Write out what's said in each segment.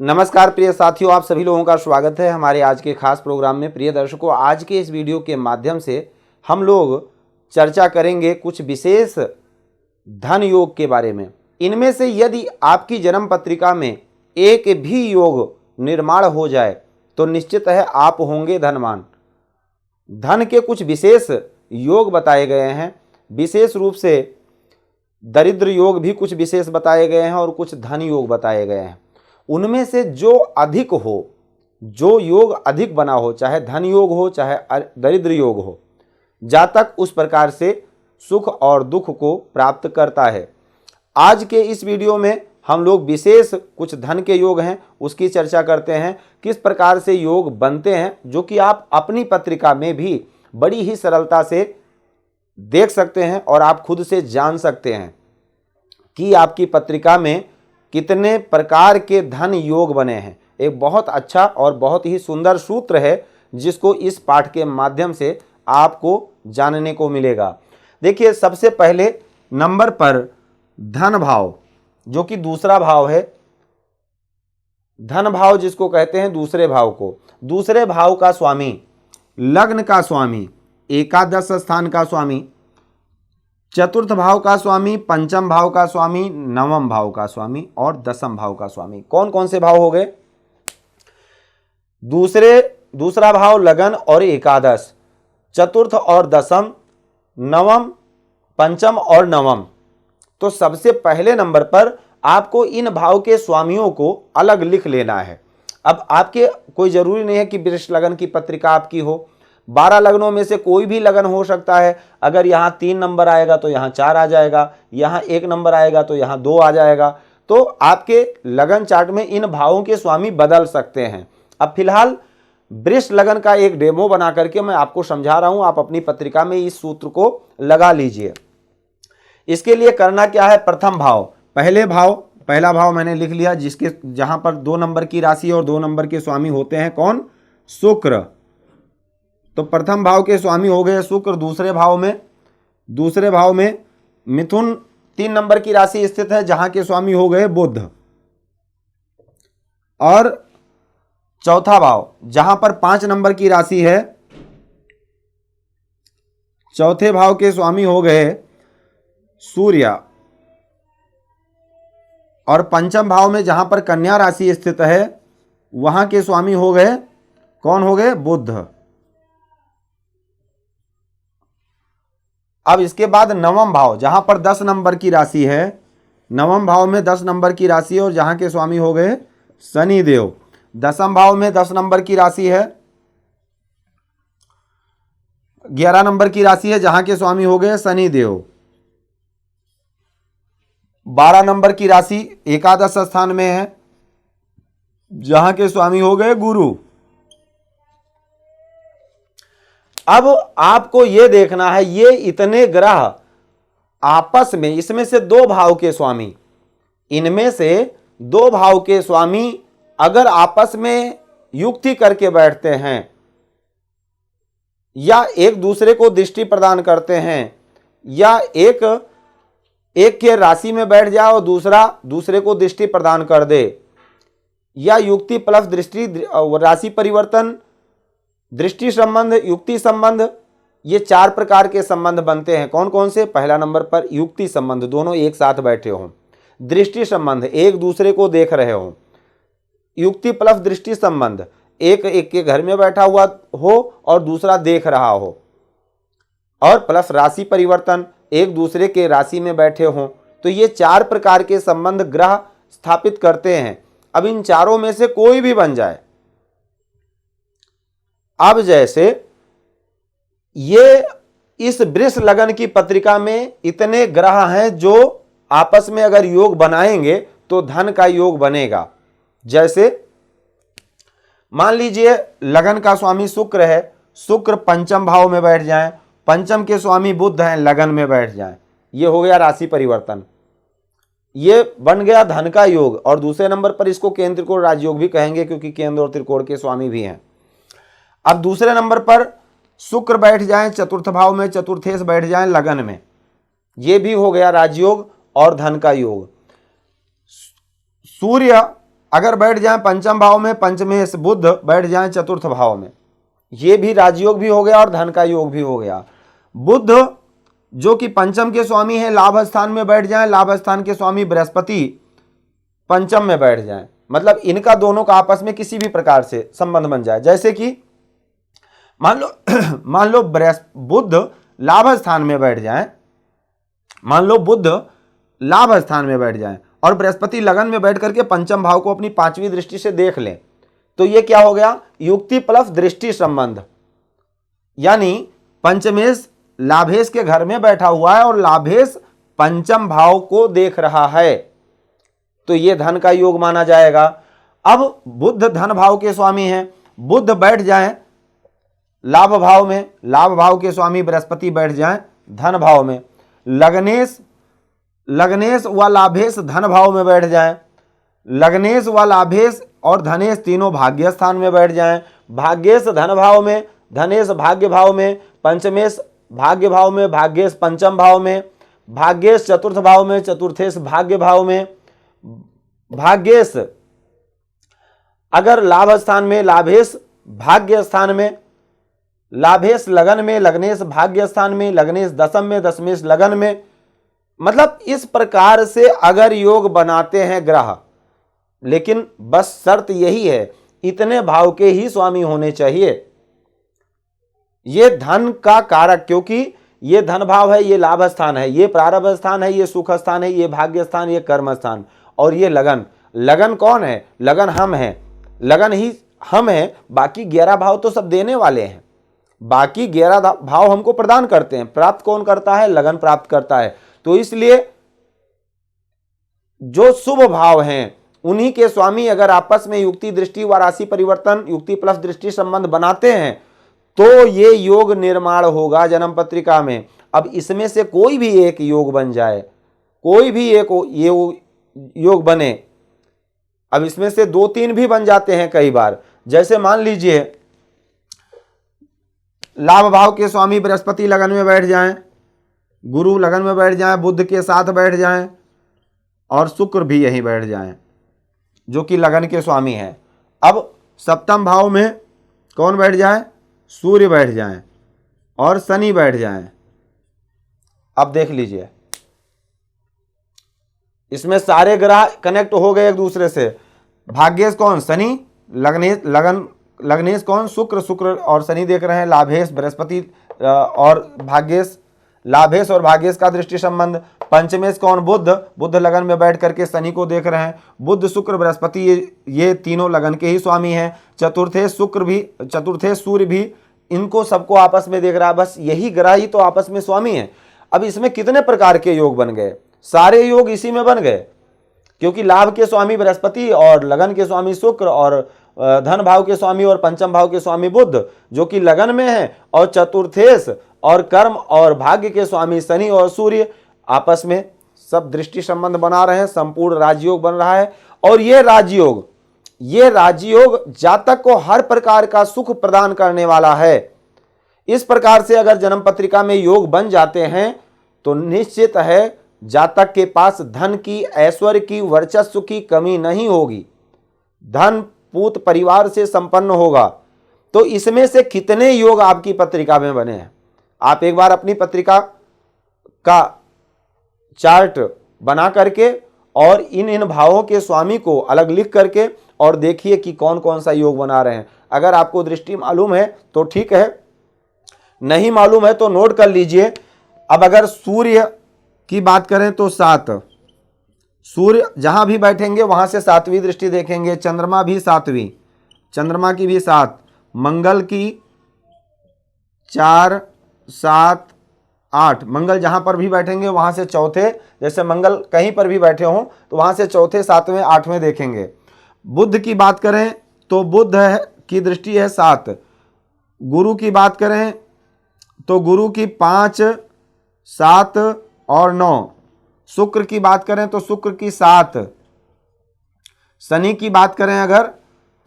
नमस्कार प्रिय साथियों, आप सभी लोगों का स्वागत है हमारे आज के खास प्रोग्राम में। प्रिय दर्शकों, आज के इस वीडियो के माध्यम से हम लोग चर्चा करेंगे कुछ विशेष धन योग के बारे में। इनमें से यदि आपकी जन्म पत्रिका में एक भी योग निर्माण हो जाए तो निश्चित है आप होंगे धनवान। धन के कुछ विशेष योग बताए गए हैं, विशेष रूप से दरिद्र योग भी कुछ विशेष बताए गए हैं और कुछ धन योग बताए गए हैं। उनमें से जो अधिक हो, जो योग अधिक बना हो, चाहे धन योग हो चाहे दरिद्र योग हो, जातक उस प्रकार से सुख और दुख को प्राप्त करता है। आज के इस वीडियो में हम लोग विशेष कुछ धन के योग हैं उसकी चर्चा करते हैं, किस प्रकार से योग बनते हैं, जो कि आप अपनी पत्रिका में भी बड़ी ही सरलता से देख सकते हैं और आप खुद से जान सकते हैं कि आपकी पत्रिका में कितने प्रकार के धन योग बने हैं। एक बहुत अच्छा और बहुत ही सुंदर सूत्र है जिसको इस पाठ के माध्यम से आपको जानने को मिलेगा। देखिए, सबसे पहले नंबर पर धन भाव, जो कि दूसरा भाव है। धन भाव जिसको कहते हैं दूसरे भाव को, दूसरे भाव का स्वामी, लग्न का स्वामी, एकादश स्थान का स्वामी, चतुर्थ भाव का स्वामी, पंचम भाव का स्वामी, नवम भाव का स्वामी और दसम भाव का स्वामी। कौन कौन से भाव हो गए? दूसरा भाव लगन और एकादश, चतुर्थ और दसम, नवम, पंचम और नवम। तो सबसे पहले नंबर पर आपको इन भाव के स्वामियों को अलग लिख लेना है। अब आपके कोई जरूरी नहीं है कि वृष लगन की पत्रिका आपकी हो, 12 लग्नों में से कोई भी लगन हो सकता है। अगर यहाँ 3 नंबर आएगा तो यहाँ 4 आ जाएगा, यहाँ 1 नंबर आएगा तो यहाँ 2 आ जाएगा। तो आपके लगन चार्ट में इन भावों के स्वामी बदल सकते हैं। अब फिलहाल वृष लगन का एक डेमो बना करके मैं आपको समझा रहा हूं, आप अपनी पत्रिका में इस सूत्र को लगा लीजिए। इसके लिए करना क्या है? प्रथम भाव, पहला भाव मैंने लिख लिया, जिसके जहां पर 2 नंबर की राशि और 2 नंबर के स्वामी होते हैं। कौन? शुक्र। तो प्रथम भाव के स्वामी हो गए शुक्र। दूसरे भाव में मिथुन 3 नंबर की राशि स्थित है, जहां के स्वामी हो गए बुध। और चौथा भाव जहां पर 5 नंबर की राशि है, चौथे भाव के स्वामी हो गए सूर्य। और पंचम भाव में जहां पर कन्या राशि स्थित है, वहां के स्वामी हो गए, कौन हो गए? बुध। अब इसके बाद नवम भाव, जहां पर 10 नंबर की राशि है, नवम भाव में 10 नंबर की राशि और जहां के स्वामी हो गए शनि देव। दसम भाव में 10 नंबर की राशि है, 11 नंबर की राशि है, जहां के स्वामी हो गए शनि देव। 12 नंबर की राशि एकादश स्थान में है, जहां के स्वामी हो गए गुरु। अब आपको यह देखना है, ये इतने ग्रह आपस में, इसमें से 2 भाव के स्वामी, इनमें से 2 भाव के स्वामी अगर आपस में युक्ति करके बैठते हैं या एक दूसरे को दृष्टि प्रदान करते हैं, या एक के राशि में बैठ जाए और दूसरा दूसरे को दृष्टि प्रदान कर दे, या युक्ति प्लस दृष्टि, राशि परिवर्तन, दृष्टि संबंध, युक्ति संबंध, ये 4 प्रकार के संबंध बनते हैं। कौन कौन से? पहला नंबर पर युक्ति संबंध, दोनों एक साथ बैठे हों। दृष्टि संबंध, एक दूसरे को देख रहे हों। युक्ति प्लस दृष्टि संबंध, एक के घर में बैठा हुआ हो और दूसरा देख रहा हो। और प्लस राशि परिवर्तन, एक दूसरे के राशि में बैठे हों। तो ये 4 प्रकार के संबंध ग्रह स्थापित करते हैं। अब इन चारों में से कोई भी बन जाए। अब जैसे ये इस वृष लगन की पत्रिका में इतने ग्रह हैं जो आपस में अगर योग बनाएंगे तो धन का योग बनेगा। जैसे मान लीजिए लगन का स्वामी शुक्र है, शुक्र पंचम भाव में बैठ जाएं, पंचम के स्वामी बुध हैं, लगन में बैठ जाएं, ये हो गया राशि परिवर्तन, ये बन गया धन का योग। और दूसरे नंबर पर इसको केंद्र त्रिकोण राजयोग भी कहेंगे, क्योंकि केंद्र और त्रिकोण के स्वामी भी हैं। अब दूसरे नंबर पर शुक्र बैठ जाएं चतुर्थ भाव में, चतुर्थेश बैठ जाएं लगन में, ये भी हो गया राजयोग और धन का योग। सूर्य अगर बैठ जाए पंचम भाव में पंचमेश बुध बैठ जाए चतुर्थ भाव में, ये भी राजयोग भी हो गया और धन का योग भी हो गया। बुध जो कि पंचम के स्वामी है लाभ स्थान में बैठ जाए, लाभ स्थान के स्वामी बृहस्पति पंचम में बैठ जाए, मतलब इनका दोनों का आपस में किसी भी प्रकार से संबंध बन जाए। जैसे कि मान लो बुध लाभ स्थान में बैठ जाए, मान लो बुध लाभ स्थान में बैठ जाए और बृहस्पति लगन में बैठ करके पंचम भाव को अपनी पांचवी दृष्टि से देख लें, तो ये क्या हो गया, युक्ति प्लस दृष्टि संबंध। यानी पंचमेश लाभेश के घर में बैठा हुआ है और लाभेश पंचम भाव को देख रहा है, तो ये धन का योग माना जाएगा। अब बुध धन भाव के स्वामी हैं, बुध बैठ जाए लाभ भाव में, लाभ भाव के स्वामी बृहस्पति बैठ जाए धन भाव में, लग्नेश व लाभेश धन भाव में बैठ जाए, लग्नेश व लाभेश और धनेश तीनों भाग्य स्थान में बैठ जाएं, भाग्येश धन भाव में, धनेश भाग्य भाव में, पंचमेश भाग्य भाव में, भाग्येश पंचम भाव में, भाग्येश चतुर्थ भाव में, चतुर्थेश भाग्य भाव में, भाग्येश अगर लाभ स्थान में, लाभेश भाग्य स्थान में, लाभेश लगन में, लग्नेश भाग्य स्थान में, लग्नेश दशम में, दशमेश लगन में। मतलब इस प्रकार से अगर योग बनाते हैं ग्रह, लेकिन बस शर्त यही है इतने भाव के ही स्वामी होने चाहिए। ये धन का कारक, क्योंकि ये धन भाव है, ये लाभ स्थान है, ये प्रारब्ध स्थान है, ये सुख स्थान है, ये भाग्य स्थान, ये कर्म स्थान, और ये लगन। लगन कौन है, लगन हम हैं, लगन ही हम हैं, बाकी 11 भाव तो सब देने वाले हैं, बाकी 11 भाव हमको प्रदान करते हैं। प्राप्त कौन करता है, लगन प्राप्त करता है। तो इसलिए जो शुभ भाव हैं उन्हीं के स्वामी अगर आपस में युक्ति दृष्टि व राशि परिवर्तन, युक्ति प्लस दृष्टि संबंध बनाते हैं तो ये योग निर्माण होगा जन्म पत्रिका में। अब इसमें से कोई भी एक योग बन जाए, कोई भी एक ये योग बने, अब इसमें से 2-3 भी बन जाते हैं कई बार। जैसे मान लीजिए लाभ भाव के स्वामी बृहस्पति लगन में बैठ जाएं, गुरु लगन में बैठ जाएं, बुध के साथ बैठ जाएं और शुक्र भी यहीं बैठ जाएं जो कि लगन के स्वामी हैं। अब सप्तम भाव में कौन बैठ जाए, सूर्य बैठ जाएं और शनि बैठ जाएं। अब देख लीजिए इसमें सारे ग्रह कनेक्ट हो गए एक दूसरे से। भाग्येश कौन, शनि, लग्नेश कौन, शुक्र और शनि देख रहे हैं, लाभेश बृहस्पति और भाग्येश, लाभेश और भाग्येश का दृष्टि संबंध। पंचमेश कौन, बुध लगन में बैठ करके शनि को देख रहे हैं, बुध शुक्र बृहस्पति ये तीनों लगन के ही स्वामी हैं। चतुर्थेश सूर्य भी इनको सबको आपस में देख रहा है, बस यही ग्रह ही तो आपस में स्वामी है। अब इसमें कितने प्रकार के योग बन गए, सारे योग इसी में बन गए, क्योंकि लाभ के स्वामी बृहस्पति और लगन के स्वामी शुक्र और धन भाव के स्वामी और पंचम भाव के स्वामी बुध जो कि लगन में है, और चतुर्थेश और कर्म और भाग्य के स्वामी शनि और सूर्य आपस में सब दृष्टि संबंध बना रहे हैं, संपूर्ण राजयोग बन रहा है। और ये राजयोग जातक को हर प्रकार का सुख प्रदान करने वाला है। इस प्रकार से अगर जन्म पत्रिका में योग बन जाते हैं तो निश्चित है जातक के पास धन की, ऐश्वर्य की, वर्चस्व की कमी नहीं होगी, धन पूत परिवार से संपन्न होगा। तो इसमें से कितने योग आपकी पत्रिका में बने हैं, आप एक बार अपनी पत्रिका का चार्ट बना करके और इन भावों के स्वामी को अलग लिख करके और देखिए कि कौन कौन सा योग बना रहे हैं। अगर आपको दृष्टि मालूम है तो ठीक है, नहीं मालूम है तो नोट कर लीजिए। अब अगर सूर्य की बात करें तो 7, सूर्य जहां भी बैठेंगे वहां से 7वीं दृष्टि देखेंगे, चंद्रमा भी 7वीं, चंद्रमा की भी 7, मंगल की 4, 7, 8, मंगल जहां पर भी बैठेंगे वहां से चौथे, जैसे मंगल कहीं पर भी बैठे हों तो वहां से चौथे, 7वें, 8वें देखेंगे। बुध की बात करें तो बुध की दृष्टि है 7, गुरु की बात करें तो गुरु की 5, 7 और 9, शुक्र की बात करें तो शुक्र की 7, शनि की बात करें अगर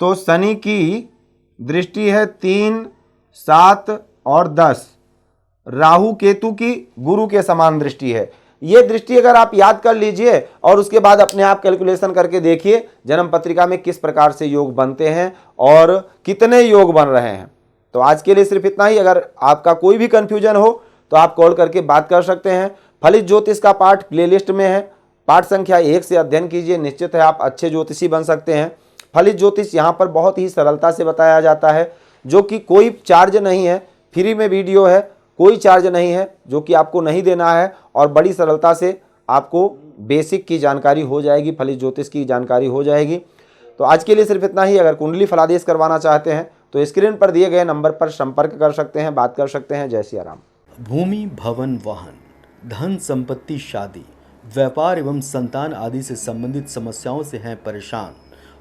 तो शनि की दृष्टि है 3, 7 और 10, राहु केतु की गुरु के समान दृष्टि है। ये दृष्टि अगर आप याद कर लीजिए और उसके बाद अपने आप कैलकुलेशन करके देखिए जन्म पत्रिका में किस प्रकार से योग बनते हैं और कितने योग बन रहे हैं। तो आज के लिए सिर्फ इतना ही। अगर आपका कोई भी कंफ्यूजन हो तो आप कॉल करके बात कर सकते हैं। फलित ज्योतिष का पाठ प्लेलिस्ट में है, पाठ संख्या 1 से अध्ययन कीजिए, निश्चित है आप अच्छे ज्योतिषी बन सकते हैं। फलित ज्योतिष यहाँ पर बहुत ही सरलता से बताया जाता है, जो कि कोई चार्ज नहीं है, फ्री में वीडियो है, कोई चार्ज नहीं है, जो कि आपको नहीं देना है और बड़ी सरलता से आपको बेसिक की जानकारी हो जाएगी, फलित ज्योतिष की जानकारी हो जाएगी। तो आज के लिए सिर्फ इतना ही। अगर कुंडली फलादेश करवाना चाहते हैं तो स्क्रीन पर दिए गए नंबर पर संपर्क कर सकते हैं, बात कर सकते हैं। जय सिया राम। भूमि, भवन, वाहन, धन संपत्ति, शादी, व्यापार एवं संतान आदि से संबंधित समस्याओं से हैं परेशान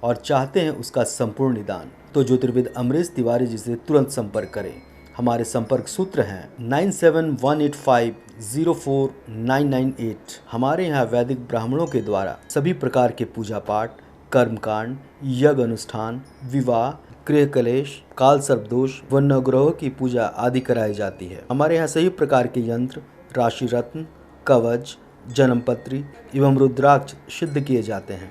और चाहते हैं उसका संपूर्ण निदान, तो ज्योतिर्विद अमरीश तिवारी जी से तुरंत संपर्क करें। हमारे संपर्क सूत्र हैं 9718504998। हमारे यहाँ वैदिक ब्राह्मणों के द्वारा सभी प्रकार के पूजा पाठ, कर्मकांड, यज्ञ अनुष्ठान, विवाह, गृह कलेश, काल सर्पदोष व नवग्रहों की पूजा आदि कराई जाती है। हमारे यहाँ सभी प्रकार के यंत्र, राशि रत्न, कवच, जन्मपत्री एवं रुद्राक्ष सिद्ध किए जाते हैं।